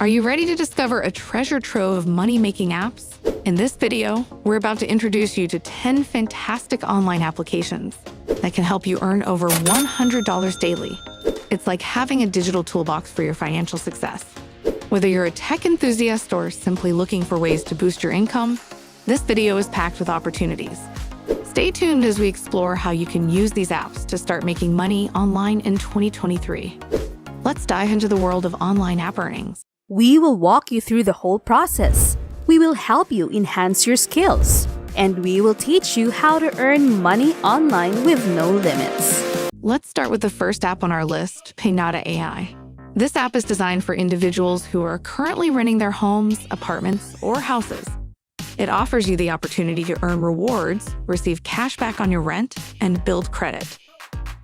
Are you ready to discover a treasure trove of money-making apps? In this video, we're about to introduce you to 10 fantastic online applications that can help you earn over $100 daily. It's like having a digital toolbox for your financial success. Whether you're a tech enthusiast or simply looking for ways to boost your income, this video is packed with opportunities. Stay tuned as we explore how you can use these apps to start making money online in 2023. Let's dive into the world of online app earnings. We will walk you through the whole process. We will help you enhance your skills. And we will teach you how to earn money online with no limits. Let's start with the first app on our list, Paynata AI. This app is designed for individuals who are currently renting their homes, apartments, or houses. It offers you the opportunity to earn rewards, receive cash back on your rent, and build credit.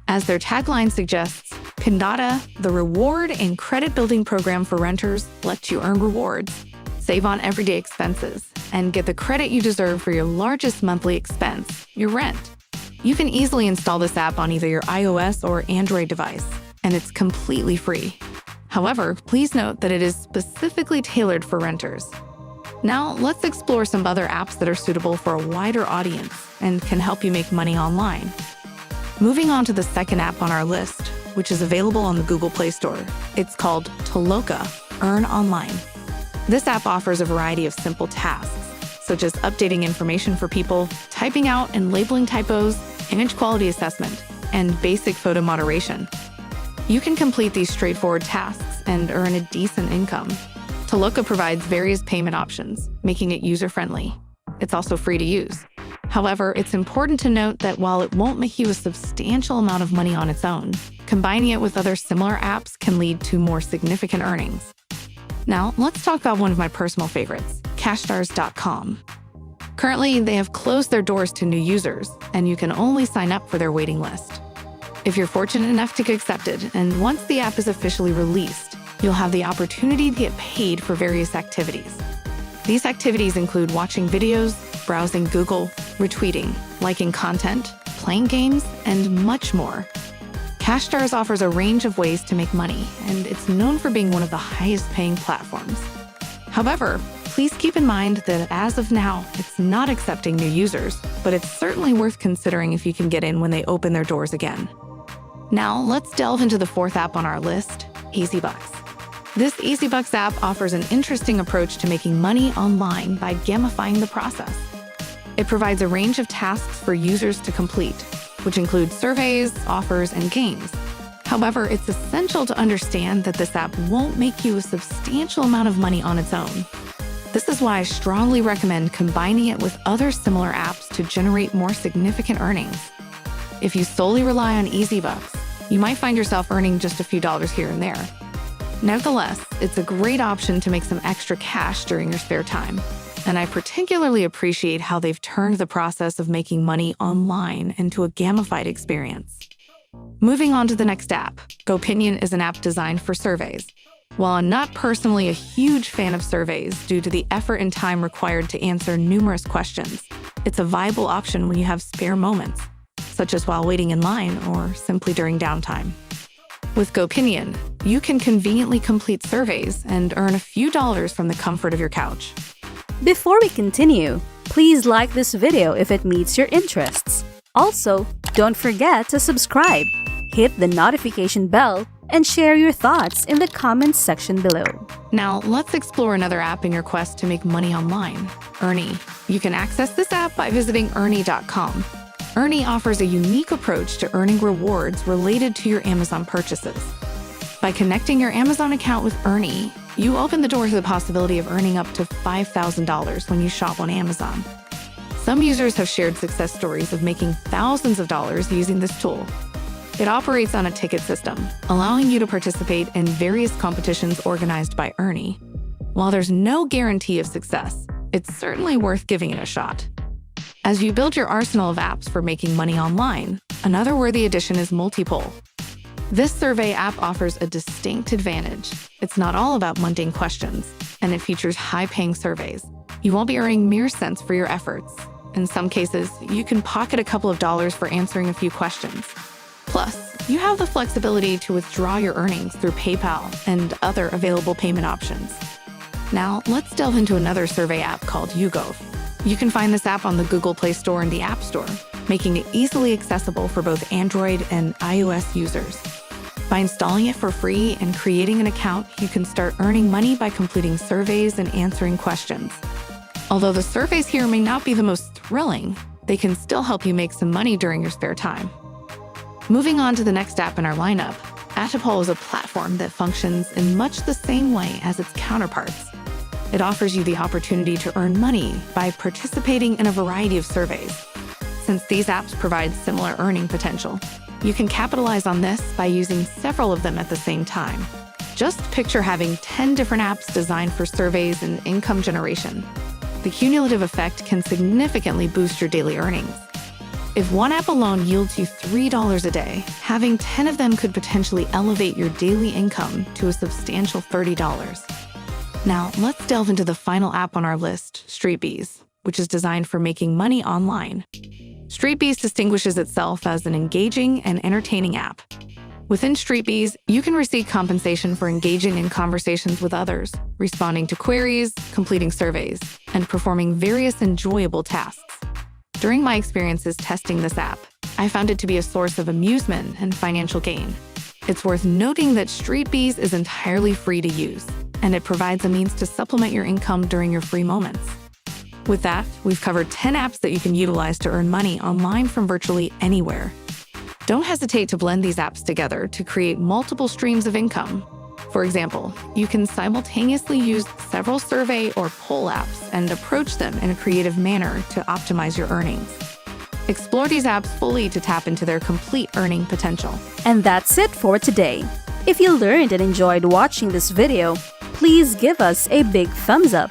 As their tagline suggests, Paynata, the reward and credit building program for renters, lets you earn rewards, save on everyday expenses, and get the credit you deserve for your largest monthly expense, your rent. You can easily install this app on either your iOS or Android device, and it's completely free. However, please note that it is specifically tailored for renters. Now, let's explore some other apps that are suitable for a wider audience and can help you make money online. Moving on to the second app on our list, which is available on the Google Play Store. It's called Toloka Earn Online. This app offers a variety of simple tasks, such as updating information for people, typing out and labeling typos, image quality assessment, and basic photo moderation. You can complete these straightforward tasks and earn a decent income. Toloka provides various payment options, making it user-friendly. It's also free to use. However, it's important to note that while it won't make you a substantial amount of money on its own, combining it with other similar apps can lead to more significant earnings. Now, let's talk about one of my personal favorites, Cashstars.com. Currently, they have closed their doors to new users, and you can only sign up for their waiting list. If you're fortunate enough to get accepted, and once the app is officially released, you'll have the opportunity to get paid for various activities. These activities include watching videos, browsing Google, retweeting, liking content, playing games, and much more. Cashstars offers a range of ways to make money, and it's known for being one of the highest-paying platforms. However, please keep in mind that as of now, it's not accepting new users, but it's certainly worth considering if you can get in when they open their doors again. Now, let's delve into the fourth app on our list, EasyBucks. This EasyBucks app offers an interesting approach to making money online by gamifying the process. It provides a range of tasks for users to complete, which include surveys, offers, and games. However, it's essential to understand that this app won't make you a substantial amount of money on its own. This is why I strongly recommend combining it with other similar apps to generate more significant earnings. If you solely rely on EasyBucks, you might find yourself earning just a few dollars here and there. Nevertheless, it's a great option to make some extra cash during your spare time. And I particularly appreciate how they've turned the process of making money online into a gamified experience. Moving on to the next app, GoPinion is an app designed for surveys. While I'm not personally a huge fan of surveys due to the effort and time required to answer numerous questions, it's a viable option when you have spare moments, such as while waiting in line or simply during downtime. With GoPinion, you can conveniently complete surveys and earn a few dollars from the comfort of your couch. Before we continue, please like this video if it meets your interests. Also, don't forget to subscribe, hit the notification bell, and share your thoughts in the comments section below. Now, let's explore another app in your quest to make money online, Earny. You can access this app by visiting Earny.com. Earny offers a unique approach to earning rewards related to your Amazon purchases. By connecting your Amazon account with Earny, you open the door to the possibility of earning up to $5,000 when you shop on Amazon. Some users have shared success stories of making thousands of dollars using this tool. It operates on a ticket system, allowing you to participate in various competitions organized by Earny. While there's no guarantee of success, it's certainly worth giving it a shot. As you build your arsenal of apps for making money online, another worthy addition is Multipoll. This survey app offers a distinct advantage. It's not all about mundane questions, and it features high-paying surveys. You won't be earning mere cents for your efforts. In some cases, you can pocket a couple of dollars for answering a few questions. Plus, you have the flexibility to withdraw your earnings through PayPal and other available payment options. Now, let's delve into another survey app called YouGov. You can find this app on the Google Play Store and the App Store, making it easily accessible for both Android and iOS users. By installing it for free and creating an account, you can start earning money by completing surveys and answering questions. Although the surveys here may not be the most thrilling, they can still help you make some money during your spare time. Moving on to the next app in our lineup, Atipol is a platform that functions in much the same way as its counterparts. It offers you the opportunity to earn money by participating in a variety of surveys. Since these apps provide similar earning potential, you can capitalize on this by using several of them at the same time. Just picture having 10 different apps designed for surveys and income generation. The cumulative effect can significantly boost your daily earnings. If one app alone yields you $3 a day, having 10 of them could potentially elevate your daily income to a substantial $30. Now, let's delve into the final app on our list, StreetBees, which is designed for making money online. StreetBees distinguishes itself as an engaging and entertaining app. Within StreetBees, you can receive compensation for engaging in conversations with others, responding to queries, completing surveys, and performing various enjoyable tasks. During my experiences testing this app, I found it to be a source of amusement and financial gain. It's worth noting that StreetBees is entirely free to use, and it provides a means to supplement your income during your free moments. With that, we've covered 10 apps that you can utilize to earn money online from virtually anywhere. Don't hesitate to blend these apps together to create multiple streams of income. For example, you can simultaneously use several survey or poll apps and approach them in a creative manner to optimize your earnings. Explore these apps fully to tap into their complete earning potential. And that's it for today. If you learned and enjoyed watching this video, please give us a big thumbs up.